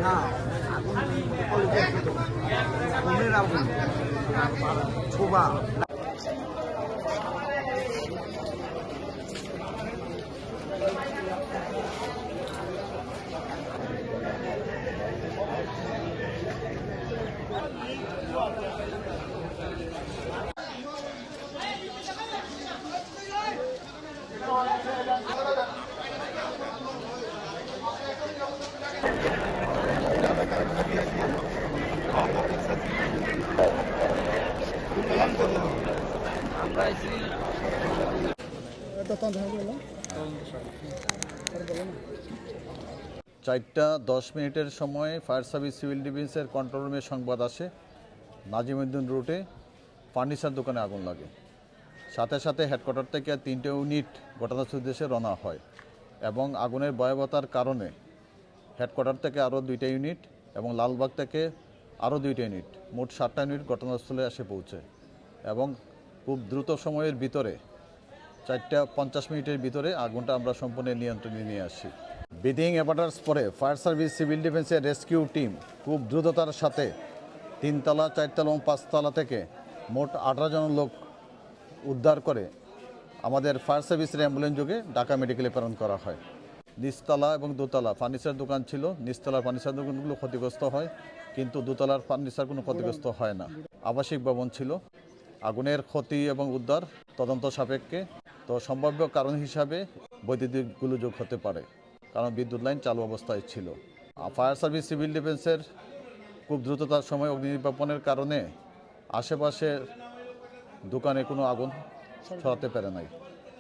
না, আগুন কলেজের ভিতর ঘুমের আগুন ছোবা। চারটা 10 মিনিটের সময় ফায়ার সার্ভিস সিভিল ডিফেন্সের কন্ট্রোল রুমে সংবাদ আসে নাজিমউদ্দিন রোডে ফার্নিচার দোকানে আগুন লাগে। সাথে সাথে হেডকোয়ার্টার থেকে 3টে ইউনিট ঘটনাস্থল উদ্দেশ্যে রওনা হয় এবং আগুনের ভয়াবহতার কারণে হেডকোয়ার্টার থেকে আরও 2টা ইউনিট এবং লালবাগ থেকে আরও 2টা ইউনিট, মোট 7টা ইউনিট ঘটনাস্থলে এসে পৌঁছে এবং খুব দ্রুত সময়ের ভিতরে 4টা 50 মিনিটের ভিতরে আগুনটা আমরা সম্পূর্ণ নিয়ন্ত্রণে নিয়ে আসি। ব্রিথিং অ্যাপারেটাস পরে ফায়ার সার্ভিস সিভিল ডিফেন্সের রেস্কিউ টিম খুব দ্রুততার সাথে 3তলা 4তলা এবং 5তলা থেকে মোট 18 জন লোক উদ্ধার করে আমাদের ফায়ার সার্ভিসের অ্যাম্বুলেন্স যোগে ঢাকা মেডিকেলে প্রেরণ করা হয়। নিচতলা এবং দোতলা ফার্নিচার দোকান ছিল, নিচতলার ফার্নিচার দোকানগুলো ক্ষতিগ্রস্ত হয় কিন্তু দোতলার ফার্নিচার কোনো ক্ষতিগ্রস্ত হয় না। আবাসিক ভবন ছিল। আগুনের ক্ষতি এবং উদ্ধার তদন্ত সাপেক্ষে, তো সম্ভাব্য কারণ হিসাবে বৈদ্যুতিক গোলযোগ হতে পারে, কারণ বিদ্যুৎ লাইন চালু অবস্থায় ছিল। ফায়ার সার্ভিস সিভিল ডিফেন্সের খুব দ্রুততার সময় অগ্নি নির্বাপনের কারণে আশেপাশের দোকানে কোনো আগুন ছড়াতে পারে নাই।